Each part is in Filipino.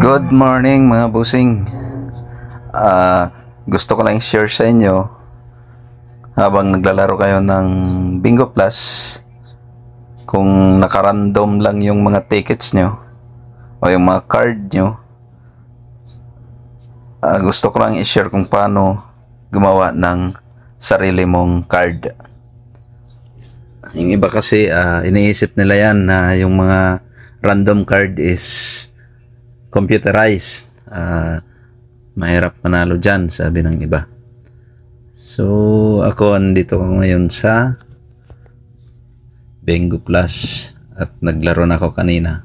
Good morning mga busing. Gusto ko lang share sa inyo habang naglalaro kayo ng Bingo Plus, kung nakarandom lang yung mga tickets nyo o yung mga card nyo, gusto ko lang i-share kung paano gumawa ng sarili mong card. Yung iba kasi iniisip nila yan na yung mga random card is computerized. Mahirap manalo dyan, sabi ng iba. So ako andito ko ngayon sa Bingo Plus at naglaro na ako kanina.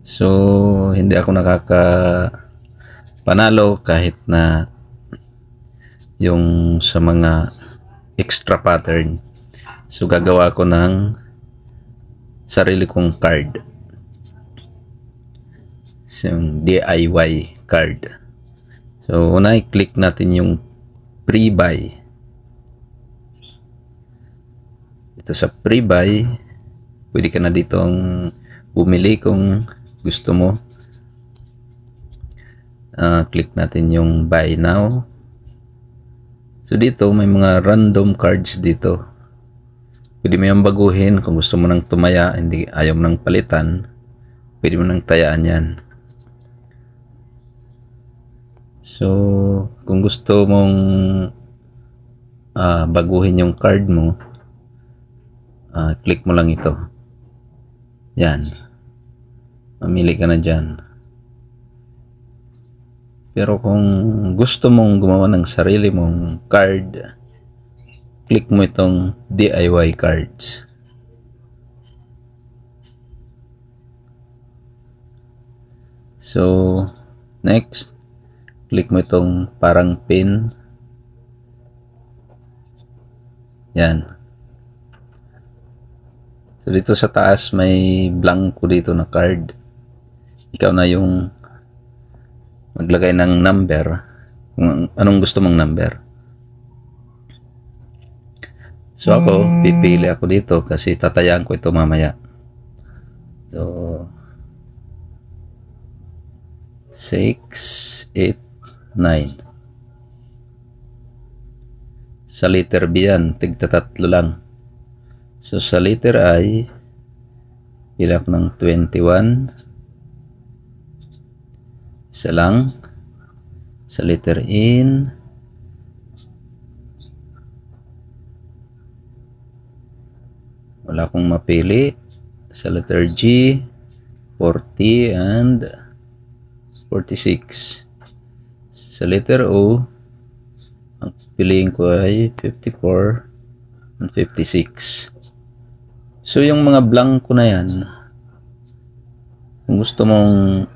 So hindi ako nakakapanalo kahit na yung sa mga extra pattern. So gagawa ko ng sarili kong card, yung DIY card. So una i-click natin yung pre-buy. Ito sa pre-buy, pwede ka na ditong bumili kung gusto mo. Click natin yung buy now. So dito may mga random cards dito. Pwede mo yung baguhin kung gusto mo nang tumaya, hindi ayaw mo nang palitan, pwede mo nang tayaan yan. So kung gusto mong baguhin yung card mo, click mo lang ito. Yan. Mamili ka na dyan. Pero kung gusto mong gumawa ng sarili mong card, click mo itong DIY cards. So next, click mo itong parang pin. Yan. So dito sa taas may blanco dito na card. Ikaw na yung maglagay ng number, kung anong gusto mong number. So ako, pipili ako dito kasi tatayaan ko ito mamaya. So 6, 8, 9. Sa letter B yan, tigtatatlo lang. So sa letter I, pili ako ng 21. Isa lang. Sa letter N, wala akong mapili. Sa letter G, 40 and 46. Sa letter O, ang piliin ko ay 54 and 56. So yung mga blanco na yan, kung gusto mong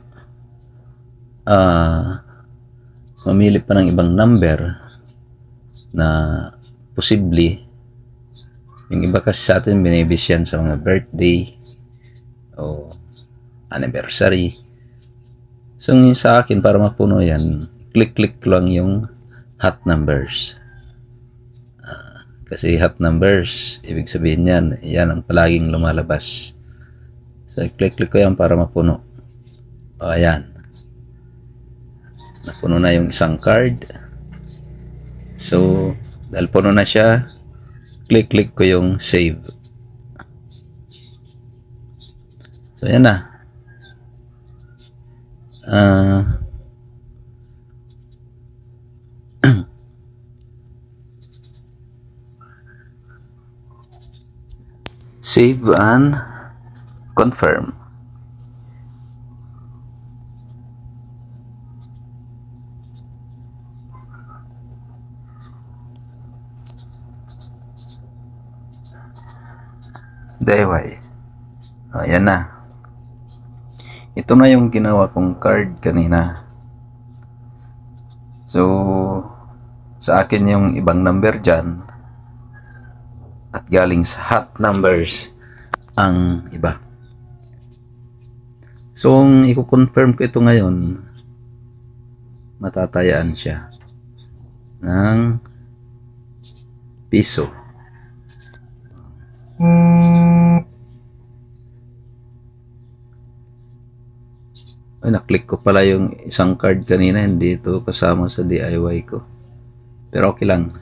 mamili pa ng ibang number na posible, yung iba kasi sa atin binibis yan sa mga birthday o anniversary. So sa akin, para mapuno yan, click lang yung hot numbers. Kasi hot numbers, ibig sabihin yan ang palaging lumalabas. So click ko yan para mapuno. O ayan, napuno na yung isang card. So dahil puno na siya, click ko yung save. So yan na. Save and confirm. DIY. Ayan na. Ito na yung ginawa kong card kanina. So sa akin yung ibang number dyan, at galing sa hot numbers ang iba. So kung i-confirm ko ito ngayon, matatayaan siya ng piso. Ay, naklik ko pala yung isang card kanina, hindi ito kasama sa DIY ko. Pero okay lang.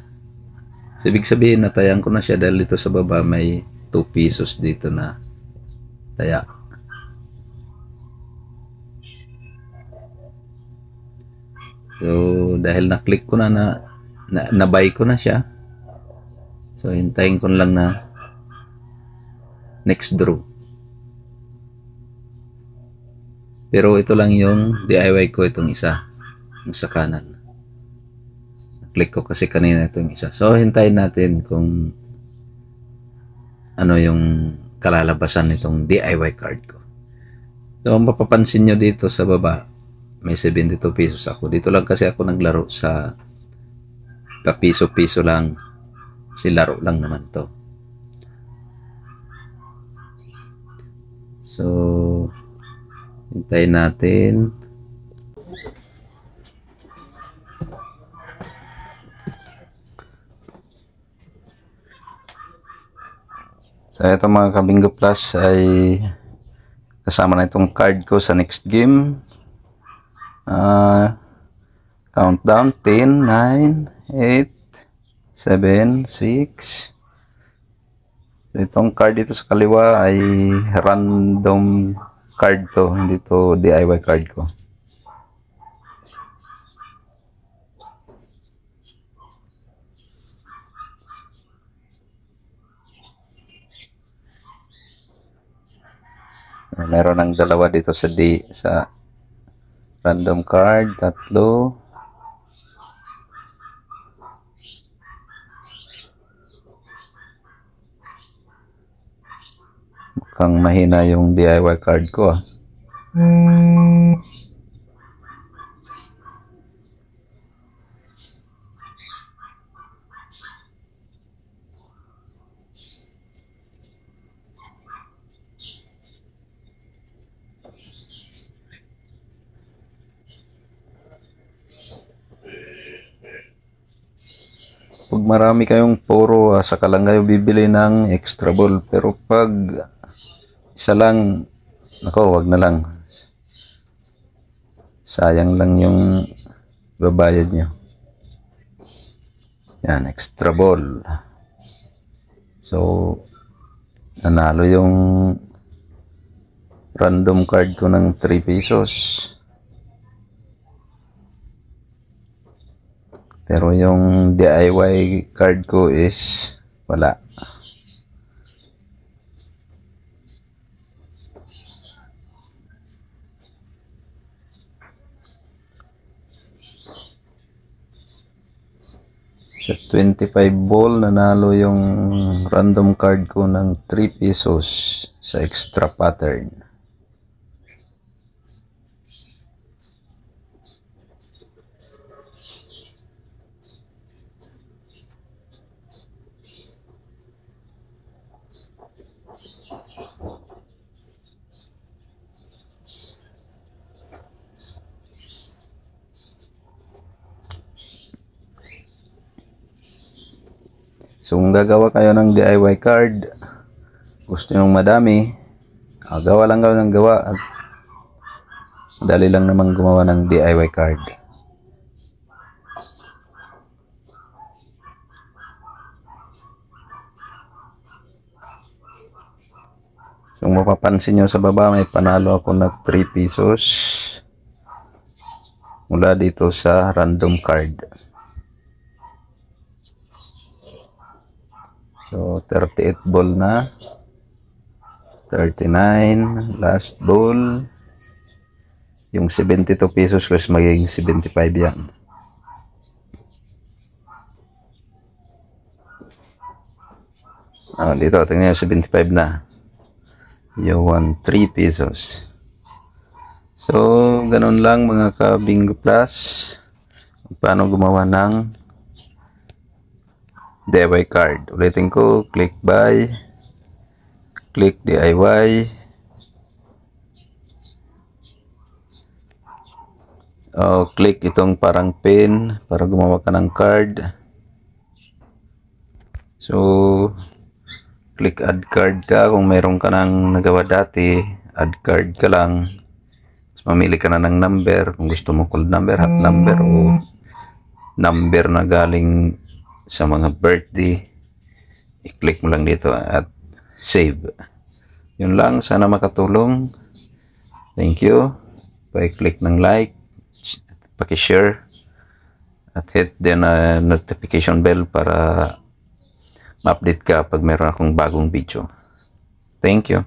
So, ibig sabihin, natayan ko na siya dahil dito sa baba may 2 pesos dito na taya. So, dahil na-click ko na-buy ko na siya. So, hintayin ko lang na next draw. Pero ito lang yung DIY ko, itong isa. Yung sa kanan. Na-click ko kasi kanina itong isa. So, hintayin natin kung ano yung kalalabasan nitong DIY card ko. So, mapapansin nyo dito sa baba, may 72 pesos ako. Dito lang kasi ako naglaro sa kapiso-piso lang. Kasi laro lang naman to. So, hintayin natin. So, ito mga Kabingo Plus ay kasama na itong card ko sa next game. Countdown 10, 9, 8, 7, 6. So, itong card dito sa kaliwa ay random card to, hindi to DIY card ko. Meron ng dalawa dito sa random card, 3. Mukhang mahina yung DIY card ko. Pag marami kayong puro, saka lang kayo bibili ng extra ball. Pero pag isa lang, ako, wag na lang. Sayang lang yung babayad nyo. Yan, extra ball. So, nanalo yung random card ko ng 3 pesos. Pero yung DIY card ko is wala. Sa 25 ball, nanalo yung random card ko ng 3 pesos sa extra pattern. So, kung gagawa kayo ng DIY card, gusto nyo madami, gawa lang kayo ng gawa at madali lang naman gumawa ng DIY card. So, kung mapapansin nyo sa baba, may panalo ako na 3 pesos mula dito sa random card. So, 38 ball na. 39. Last ball. Yung 72 pesos kasi magiging 75 yan. Dito, tingnan nyo, 75 na. Yung 3 pesos. So, ganun lang mga ka-Bingo Plus. Paano gumawa ng DIY card. Ulitin ko, click buy, click DIY, click itong parang pin para gumawa ka ng card. So, click add card ka kung meron ka nang nagawa dati, add card ka lang. Mamili ka na ng number, kung gusto mo cold number, hot number, o number na galing sa mga birthday. I-click mo lang dito at save. Yun lang, sana makatulong. Thank you. Pa-click ng like, paki-share, at hit din notification bell para ma-update ka pag meron akong bagong video. Thank you.